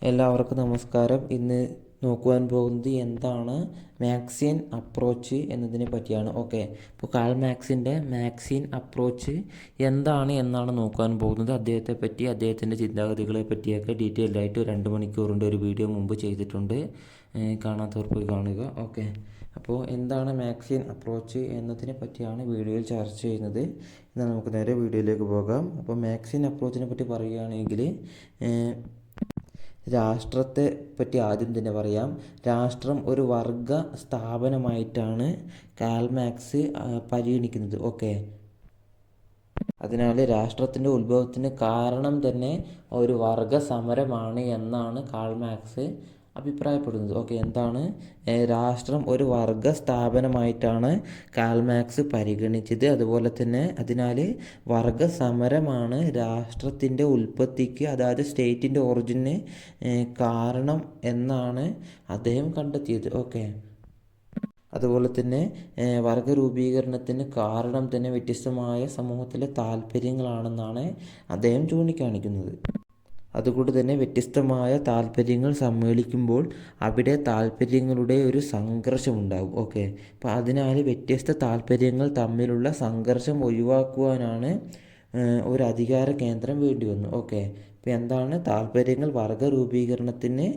എല്ലാവർക്കും നമസ്കാരം. ഇന്ന് നോക്കുവാൻ പോകുന്നത് എന്താണ് മാക്സിയൻ അപ്രോച്ച് എന്നതിനെ പറ്റിയാണ്. ഓക്കെ, ഇപ്പോൾ കാൾ മാക്സിൻ്റെ മാക്സിയൻ അപ്രോച്ച് എന്താണ് എന്നാണ് നോക്കുവാൻ പോകുന്നത്. അദ്ദേഹത്തെ പറ്റി, അദ്ദേഹത്തിൻ്റെ ചിന്താഗതികളെ പറ്റിയൊക്കെ ഡീറ്റെയിൽഡ് ആയിട്ട് 2 മണിക്കൂറിൻ്റെ ഒരു വീഡിയോ മുമ്പ് ചെയ്തിട്ടുണ്ട്. കാണാത്തവർ പോയി കാണുക. ഓക്കെ, അപ്പോൾ എന്താണ് മാക്സിയൻ അപ്രോച്ച് എന്നതിനെ പറ്റിയാണ് വീഡിയോയിൽ ചർച്ച ചെയ്യുന്നത്. എന്നാൽ നമുക്ക് നേരെ വീഡിയോയിലേക്ക് പോകാം. അപ്പോൾ മാക്സിയൻ അപ്രോച്ചിനെ പറ്റി പറയുകയാണെങ്കിൽ രാഷ്ട്രത്തെ പറ്റി ആദ്യം തന്നെ പറയാം. രാഷ്ട്രം ഒരു വർഗ സ്ഥാപനമായിട്ടാണ് കാൾ മാക്സ് പരിഗണിക്കുന്നത്. ഓക്കെ, അതിനാൽ രാഷ്ട്രത്തിൻ്റെ ഉത്ഭവത്തിന് കാരണം തന്നെ ഒരു വർഗ സമരമാണ് എന്നാണ് കാൾ മാക്സ് അഭിപ്രായപ്പെടുന്നത്. ഓക്കെ, എന്താണ് രാഷ്ട്രം ഒരു വർഗ സ്ഥാപനമായിട്ടാണ് കാൾ മാക്സ് പരിഗണിച്ചത്. അതുപോലെ തന്നെ അതിനാൽ വർഗ സമരമാണ് രാഷ്ട്രത്തിൻ്റെ ഉൽപ്പത്തിക്ക്, അതായത് സ്റ്റേറ്റിൻ്റെ ഒറിജിന് കാരണം എന്നാണ് അദ്ദേഹം കണ്ടെത്തിയത്. ഓക്കെ, അതുപോലെ തന്നെ വർഗരൂപീകരണത്തിന് കാരണം തന്നെ വ്യത്യസ്തമായ സമൂഹത്തിലെ താല്പര്യങ്ങളാണെന്നാണ് അദ്ദേഹം ചൂണ്ടിക്കാണിക്കുന്നത്. അതുകൊണ്ട് തന്നെ വ്യത്യസ്തമായ താല്പര്യങ്ങൾ സമ്മേളിക്കുമ്പോൾ അവിടെ താല്പര്യങ്ങളുടെ ഒരു സംഘർഷമുണ്ടാകും. ഓക്കെ, അപ്പോൾ അതിനാൽ വ്യത്യസ്ത താല്പര്യങ്ങൾ തമ്മിലുള്ള സംഘർഷം ഒഴിവാക്കുവാനാണ് ഒരു അധികാര കേന്ദ്രം വേണ്ടി വന്നു. ഓക്കെ, ഇപ്പോൾ എന്താണ് താല്പര്യങ്ങൾ വർഗരൂപീകരണത്തിന്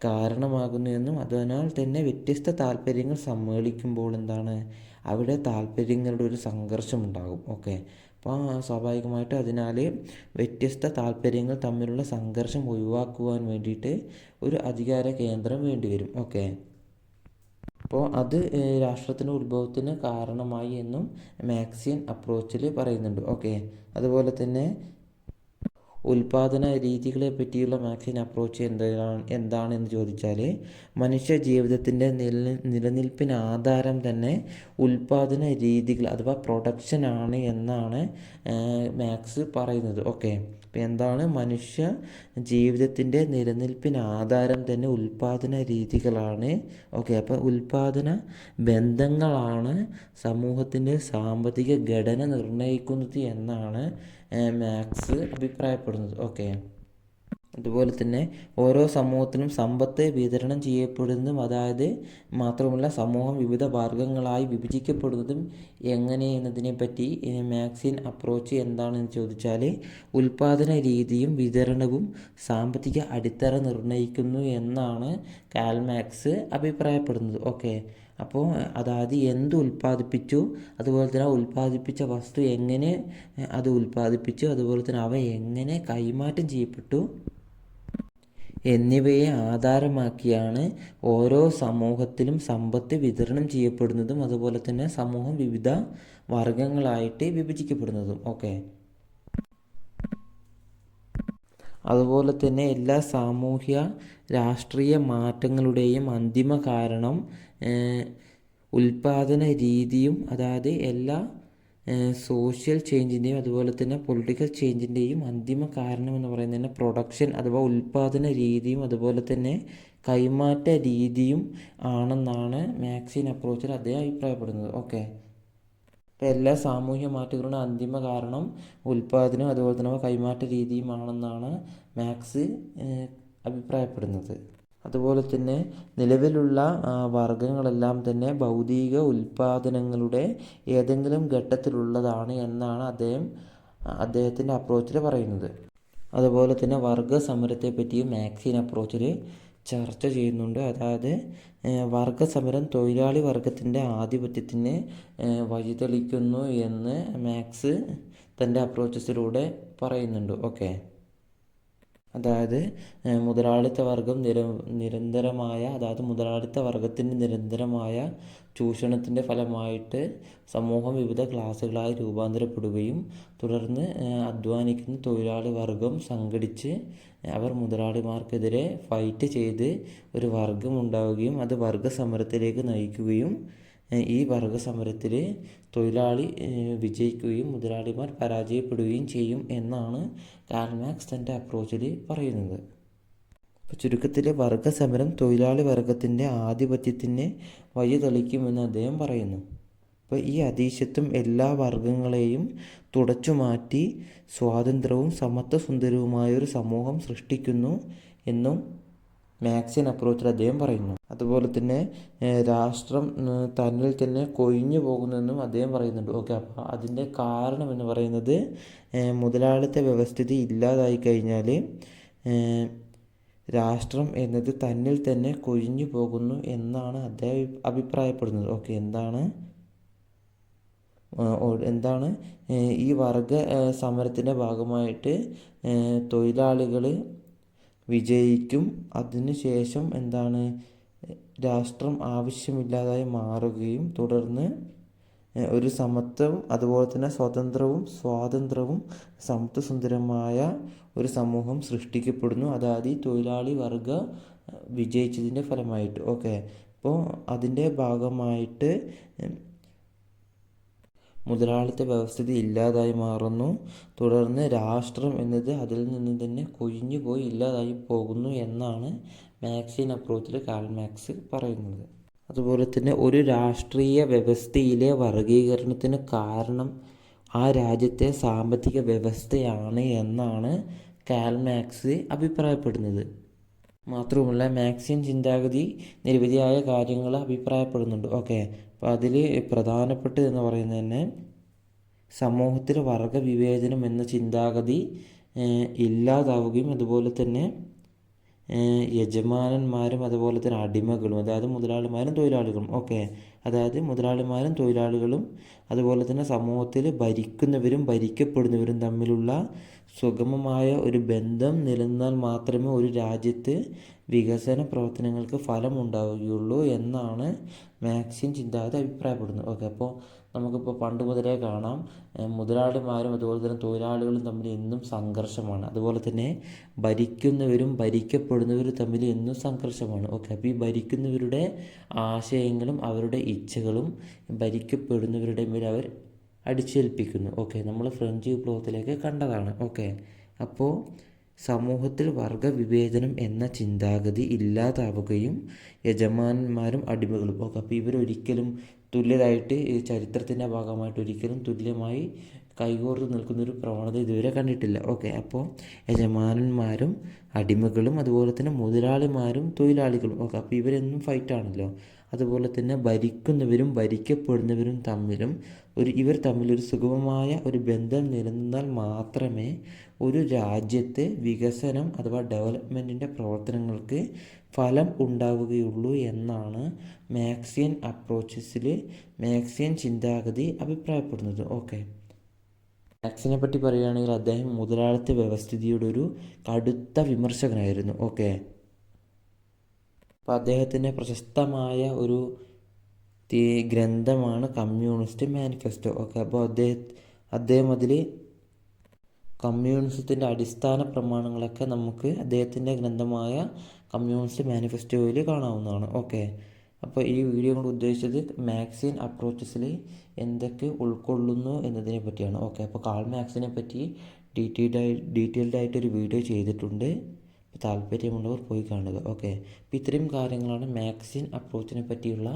കാരണമാകുന്നു എന്നും അതിനാൽ തന്നെ വ്യത്യസ്ത താല്പര്യങ്ങൾ സമ്മേളിക്കുമ്പോൾ എന്താണ് അവിടെ താല്പര്യങ്ങളുടെ ഒരു സംഘർഷമുണ്ടാകും. ഓക്കെ, അപ്പോൾ സ്വാഭാവികമായിട്ട് അതിനാൽ വ്യത്യസ്ത താല്പര്യങ്ങൾ തമ്മിലുള്ള സംഘർഷം ഒഴിവാക്കുവാൻ വേണ്ടിയിട്ട് ഒരു അധികാര കേന്ദ്രം വേണ്ടി വരും. ഓക്കെ, അപ്പോൾ അത് രാഷ്ട്രത്തിൻ്റെ ഉത്ഭവത്തിന് കാരണമായി എന്നും മാക്സിയൻ അപ്രോച്ചിൽ പറയുന്നുണ്ട്. ഓക്കെ, അതുപോലെ തന്നെ ഉൽപാദന രീതികളെ പറ്റിയുള്ള മാക്സിയൻ അപ്രോച്ച് എന്താണെന്ന് ചോദിച്ചാൽ മനുഷ്യ ജീവിതത്തിൻ്റെ നിലനിൽപ്പിന് ആധാരം തന്നെ ഉൽപാദന രീതികൾ അഥവാ പ്രൊഡക്ഷനാണ് എന്നാണ് മാക്സ് പറയുന്നത്. ഓക്കെ, അപ്പോൾ എന്താണ് മനുഷ്യ ജീവിതത്തിൻ്റെ നിലനിൽപ്പിന് ആധാരം തന്നെ ഉൽപാദന രീതികളാണ്. ഓക്കെ, അപ്പോൾ ഉൽപാദന ബന്ധങ്ങളാണ് സമൂഹത്തിൻ്റെ സാമ്പത്തിക ഘടന നിർണ്ണയിക്കുന്നത് എന്നാണ് മാക്സ് അഭിപ്രായപ്പെടുന്നത്. ഓക്കെ, അതുപോലെ തന്നെ ഓരോ സമൂഹത്തിനും സമ്പത്ത് വിതരണം ചെയ്യപ്പെടുന്നതും, അതായത് മാത്രമല്ല സമൂഹം വിവിധ വർഗങ്ങളായി വിഭജിക്കപ്പെടുന്നതും എങ്ങനെയെന്നതിനെ പറ്റി മാക്സിയൻ അപ്രോച്ച് എന്താണെന്ന് ചോദിച്ചാൽ ഉൽപാദന രീതിയും വിതരണവും സാമ്പത്തിക അടിത്തറ നിർണ്ണയിക്കുന്നു എന്നാണ് കാൾ മാക്സ് അഭിപ്രായപ്പെടുന്നത്. ഓക്കെ, അപ്പോൾ അതായത് എന്ത് ഉൽപ്പാദിപ്പിച്ചു, അതുപോലെ തന്നെ ഉൽപ്പാദിപ്പിച്ച വസ്തു എങ്ങനെ അത് ഉൽപ്പാദിപ്പിച്ചു, അതുപോലെ തന്നെ അവ എങ്ങനെ കൈമാറ്റം ചെയ്യപ്പെട്ടു എന്നിവയെ ആധാരമാക്കിയാണ് ഓരോ സമൂഹത്തിലും സമ്പത്ത് വിതരണം ചെയ്യപ്പെടുന്നതും അതുപോലെ തന്നെ സമൂഹം വിവിധ വർഗങ്ങളായിട്ട് വിഭജിക്കപ്പെടുന്നതും. ഓക്കെ, അതുപോലെ തന്നെ എല്ലാ സാമൂഹ്യ രാഷ്ട്രീയ മാറ്റങ്ങളുടെയും അന്തിമ കാരണം ഉൽപാദന രീതിയും, അതായത് എല്ലാ സോഷ്യൽ ചേഞ്ചിൻ്റെയും അതുപോലെ തന്നെ പൊളിറ്റിക്കൽ ചേഞ്ചിൻ്റെയും അന്തിമ കാരണം എന്ന് പറയുന്നത് തന്നെ പ്രൊഡക്ഷൻ അഥവാ ഉൽപാദന രീതിയും അതുപോലെ തന്നെ കൈമാറ്റ രീതിയും ആണെന്നാണ് മാക്സിയൻ അപ്രോച്ചിൽ അദ്ദേഹം അഭിപ്രായപ്പെടുന്നത്. ഓക്കെ, അപ്പോൾ എല്ലാ സാമൂഹ്യ മാറ്റങ്ങളുടെ അന്തിമ കാരണം ഉൽപാദനവും അതുപോലെ തന്നെ കൈമാറ്റ രീതിയുമാണെന്നാണ് മാക്സ് അഭിപ്രായപ്പെടുന്നത്. അതുപോലെ തന്നെ നിലവിലുള്ള വർഗങ്ങളെല്ലാം തന്നെ ഭൗതിക ഉൽപാദനങ്ങളുടെ ഏതെങ്കിലും ഘട്ടത്തിലുള്ളതാണ് എന്നാണ് അദ്ദേഹത്തിൻ്റെ അപ്രോച്ചിൽ പറയുന്നത്. അതുപോലെ തന്നെ വർഗ സമരത്തെ പറ്റിയും മാക്സിയൻ അപ്രോച്ചിൽ ചർച്ച ചെയ്യുന്നുണ്ട്. അതായത് വർഗസമരം തൊഴിലാളി വർഗത്തിൻ്റെ ആധിപത്യത്തിന് വഴിതെളിക്കുന്നു എന്ന് മാക്സ് തൻ്റെ അപ്രോച്ചസിലൂടെ പറയുന്നുണ്ട്. ഓക്കെ, അതായത് മുതലാളിത്ത വർഗം മുതലാളിത്ത വർഗത്തിൻ്റെ നിരന്തരമായ ചൂഷണത്തിൻ്റെ ഫലമായിട്ട് സമൂഹം വിവിധ ക്ലാസ്സുകളായി രൂപാന്തരപ്പെടുകയും തുടർന്ന് അധ്വാനിക്കുന്ന തൊഴിലാളി വർഗം സംഘടിച്ച് അവർ മുതലാളിമാർക്കെതിരെ ഫൈറ്റ് ചെയ്ത് ഒരു വർഗം ഉണ്ടാവുകയും അത് വർഗസമരത്തിലേക്ക് നയിക്കുകയും ഈ വർഗസമരത്തിൽ തൊഴിലാളി വിജയിക്കുകയും മുതലാളിമാർ പരാജയപ്പെടുകയും ചെയ്യും എന്നാണ് കാൾ മാക്സ് തൻ്റെ അപ്രോച്ചിൽ പറയുന്നത്. അപ്പോൾ ചുരുക്കത്തിൽ വർഗസമരം തൊഴിലാളി വർഗത്തിൻ്റെ ആധിപത്യത്തിന് വഴി തെളിക്കുമെന്ന് അദ്ദേഹം പറയുന്നു. അപ്പോൾ ഈ അധീശത്വം എല്ലാ വർഗങ്ങളെയും തുടച്ചു മാറ്റി സ്വാതന്ത്ര്യവും സമത്വസുന്ദരവുമായൊരു സമൂഹം സൃഷ്ടിക്കുന്നു എന്നും മാക്സിയൻ അപ്രോച്ചിൽ അദ്ദേഹം പറയുന്നു. അതുപോലെ തന്നെ രാഷ്ട്രം തന്നിൽ തന്നെ കൊഴിഞ്ഞു പോകുന്നെന്നും അദ്ദേഹം പറയുന്നുണ്ട്. ഓക്കെ, അപ്പോൾ അതിൻ്റെ കാരണം എന്ന് പറയുന്നത് മുതലാളിത്ത വ്യവസ്ഥിതി ഇല്ലാതായി കഴിഞ്ഞാൽ രാഷ്ട്രം എന്നത് തന്നിൽ തന്നെ കൊഴിഞ്ഞു പോകുന്നു എന്നാണ് അദ്ദേഹം അഭിപ്രായപ്പെടുന്നത്. ഓക്കെ, എന്താണ് ഈ വർഗ സമരത്തിൻ്റെ ഭാഗമായിട്ട് തൊഴിലാളികൾ വിജയിക്കും. അതിനുശേഷം രാഷ്ട്രം ആവശ്യമില്ലാതായി മാറുകയും തുടർന്ന് ഒരു സമത്വവും അതുപോലെ തന്നെ സ്വാതന്ത്ര്യവും സമത്വസുന്ദരമായ ഒരു സമൂഹം സൃഷ്ടിക്കപ്പെടുന്നു. അതായത് ഈ തൊഴിലാളി വർഗ വിജയിച്ചതിൻ്റെ ഫലമായിട്ട്. ഓക്കെ, അപ്പോൾ അതിൻ്റെ ഭാഗമായിട്ട് മുതലാളിത്ത വ്യവസ്ഥിതി ഇല്ലാതായി മാറുന്നു. തുടർന്ന് രാഷ്ട്രം എന്നത് അതിൽ നിന്ന് തന്നെ കൊഴിഞ്ഞു പോയി ഇല്ലാതായി പോകുന്നു എന്നാണ് മാക്സിയൻ അപ്രോച്ചിൽ കാൾ മാർക്സ് പറയുന്നത്. അതുപോലെ തന്നെ ഒരു രാഷ്ട്രീയ വ്യവസ്ഥയിലെ വർഗീകരണത്തിന് കാരണം ആ രാജ്യത്തെ സാമ്പത്തിക വ്യവസ്ഥയാണ് എന്നാണ് കാൾ മാർക്സ് അഭിപ്രായപ്പെടുന്നത്. മാത്രവുമല്ല മാക്സിയൻ ചിന്താഗതി നിരവധിയായ കാര്യങ്ങൾ അഭിപ്രായപ്പെടുന്നുണ്ട്. ഓക്കെ, അപ്പോൾ അതിൽ പ്രധാനപ്പെട്ടത് എന്ന് പറയുന്നത് തന്നെ സമൂഹത്തിൽ വർഗവിവേചനം എന്ന ചിന്താഗതി ഇല്ലാതാവുകയും അതുപോലെ തന്നെ യജമാനന്മാരും അതുപോലെ തന്നെ അടിമകളും, അതായത് മുതലാളിമാരും തൊഴിലാളികളും. ഓക്കെ, അതായത് മുതലാളിമാരും തൊഴിലാളികളും അതുപോലെ തന്നെ സമൂഹത്തിൽ ഭരിക്കുന്നവരും ഭരിക്കപ്പെടുന്നവരും തമ്മിലുള്ള സുഗമമായ ഒരു ബന്ധം നിലനിന്നാൽ മാത്രമേ ഒരു രാജ്യത്ത് വികസന പ്രവർത്തനങ്ങൾക്ക് ഫലമുണ്ടാവുകയുള്ളൂ എന്നാണ് മാക്സിയൻ ചിന്താഗതി അഭിപ്രായപ്പെടുന്നത്. ഓക്കെ, അപ്പോൾ നമുക്കിപ്പോൾ പണ്ട് മുതലേ കാണാം മുതലാളിമാരും അതുപോലെ തന്നെ തൊഴിലാളികളും തമ്മിൽ എന്നും സംഘർഷമാണ്. അതുപോലെ തന്നെ ഭരിക്കുന്നവരും ഭരിക്കപ്പെടുന്നവരും തമ്മിൽ എന്നും സംഘർഷമാണ്. ഓക്കെ, അപ്പോൾ ഈ ഭരിക്കുന്നവരുടെ ആശയങ്ങളും അവരുടെ ഇച്ഛകളും ഭരിക്കപ്പെടുന്നവരുടെ മേൽ അവർ അടിച്ചേൽപ്പിക്കുന്നു. ഓക്കെ, നമ്മൾ ഫ്രഞ്ച് വിപ്ലവത്തിലേക്ക് കണ്ടതാണ്. ഓക്കെ, അപ്പോൾ സമൂഹത്തിൽ വർഗവിവേചനം എന്ന ചിന്താഗതി ഇല്ലാതാവുകയും യജമാനന്മാരും അടിമകളും. ഓക്കെ, അപ്പോൾ ഇവരൊരിക്കലും തുല്യരായിട്ട് ഈ ചരിത്രത്തിൻ്റെ ഭാഗമായിട്ട് ഒരിക്കലും തുല്യമായി കൈകോർത്ത് നിൽക്കുന്നൊരു പ്രവണത ഇതുവരെ കണ്ടിട്ടില്ല. ഓക്കെ, അപ്പോൾ യജമാനന്മാരും അടിമകളും അതുപോലെ തന്നെ മുതലാളിമാരും തൊഴിലാളികളും. ഓക്കെ, അപ്പോൾ ഇവരെന്നും ഫൈറ്റാണല്ലോ. അതുപോലെ തന്നെ ഭരിക്കുന്നവരും ഭരിക്കപ്പെടുന്നവരും ഇവർ തമ്മിലൊരു സുഗമമായ ഒരു ബന്ധം നിലനിന്നാൽ മാത്രമേ ഒരു രാജ്യത്ത് വികസനം അഥവാ ഡെവലപ്മെൻറ്റിൻ്റെ പ്രവർത്തനങ്ങൾക്ക് ഫലം ഉണ്ടാവുകയുള്ളൂ എന്നാണ് മാക്സിയൻ അപ്രോച്ചസിൽ മാക്സിയൻ ചിന്താഗതി അഭിപ്രായപ്പെടുന്നത്. ഓക്കെ, മാക്സിനെ പറ്റി പറയുകയാണെങ്കിൽ അദ്ദേഹം മുതലാളിത്ത വ്യവസ്ഥിതിയുടെ ഒരു കടുത്ത വിമർശകനായിരുന്നു. ഓക്കെ, അപ്പോൾ അദ്ദേഹത്തിൻ്റെ പ്രശസ്തമായ ഒരു ഗ്രന്ഥമാണ് കമ്മ്യൂണിസ്റ്റ് മാനിഫെസ്റ്റോ. ഓക്കെ, അപ്പോൾ അദ്ദേഹം അതിൽ കമ്മ്യൂണിസത്തിൻ്റെ അടിസ്ഥാന പ്രമാണങ്ങളൊക്കെ നമുക്ക് അദ്ദേഹത്തിൻ്റെ ഗ്രന്ഥമായ കമ്മ്യൂണിസ്റ്റ് മാനിഫെസ്റ്റോയിൽ കാണാവുന്നതാണ്. ഓക്കെ, അപ്പോൾ ഈ വീഡിയോ കൊണ്ട് ഉദ്ദേശിച്ചത് മാക്സിയൻ അപ്രോച്ചസിൽ എന്തൊക്കെ ഉൾക്കൊള്ളുന്നു എന്നതിനെ പറ്റിയാണ്. ഓക്കെ, അപ്പോൾ കാൾ മാർക്സിനെ പറ്റി ഡീറ്റെയിൽഡ് ആയിട്ടൊരു വീഡിയോ ചെയ്തിട്ടുണ്ട്. താല്പര്യമുള്ളവർ പോയി കാണുക. ഓക്കെ, അപ്പോൾ ഇത്രയും കാര്യങ്ങളാണ് മാക്സിയൻ അപ്രോച്ചിനെ പറ്റിയുള്ള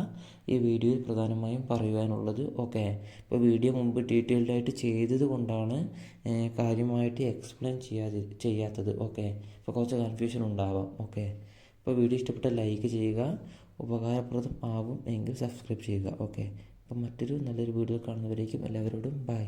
ഈ വീഡിയോയിൽ പ്രധാനമായും പറയുവാനുള്ളത്. ഓക്കെ, ഇപ്പോൾ വീഡിയോ മുമ്പ് ഡീറ്റെയിൽഡ് ആയിട്ട് ചെയ്തത് കൊണ്ടാണ് കാര്യമായിട്ട് എക്സ്പ്ലെയിൻ ചെയ്യാത്തത്. ഓക്കെ, അപ്പോൾ കുറച്ച് കൺഫ്യൂഷൻ ഉണ്ടാവാം. ഓക്കെ, അപ്പോൾ വീഡിയോ ഇഷ്ടപ്പെട്ട ലൈക്ക് ചെയ്യുക, ഉപകാരപ്രദം ആവും എങ്കിൽ സബ്സ്ക്രൈബ് ചെയ്യുക. ഓക്കെ, അപ്പോൾ മറ്റൊരു നല്ലൊരു വീഡിയോ കാണുന്നവരേക്കും എല്ലാവരോടും ബൈ.